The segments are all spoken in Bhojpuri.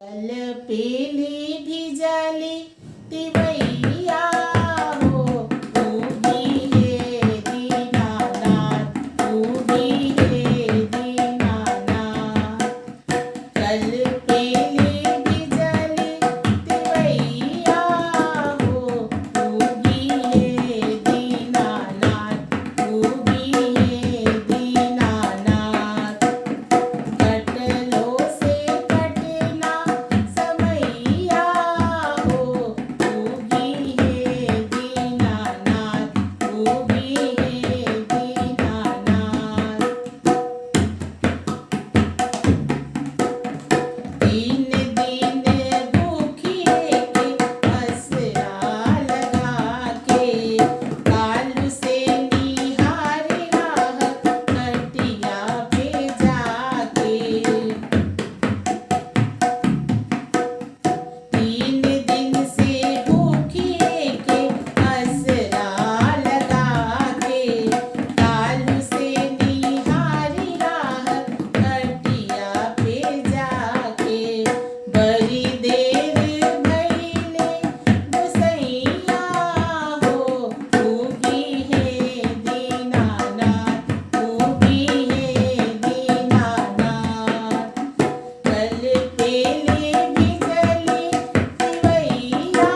कल पेली भिजाली तिवैया हो उगी हे दीनानाथ उगी हे दीनानाथ। कल पेली भिजाली तिवैया हो उगी हे दीनानाथ उगी हे दीनानाथ। कटलो से कटना समैया हो उगी हे दीनानाथ उगी हे दीनानाथ। तीन दिन भूखिए के असरा लगा के कालू से निहारी राह कटिया पे जाके। तीन दिन से भूखिए के असरा लगा के कालू से निहारी राह कटिया पे जाके। बड़ी देर भइले गोसैया हो उगी हे दीनानाथ उगी हे दीनानाथ। कल पेली भिजली तिवैया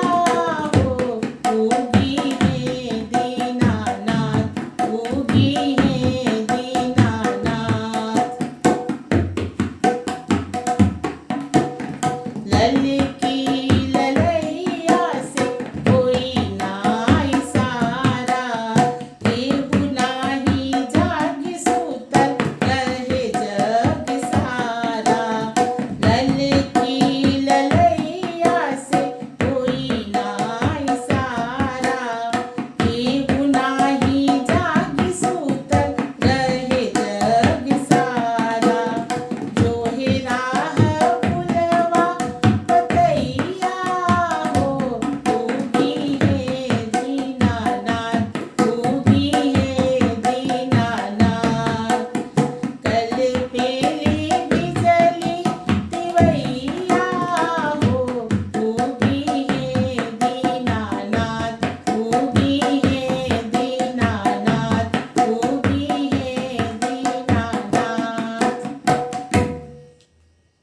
हो उगी हे दीनानाथ उगी हे दीनानाथ। ललित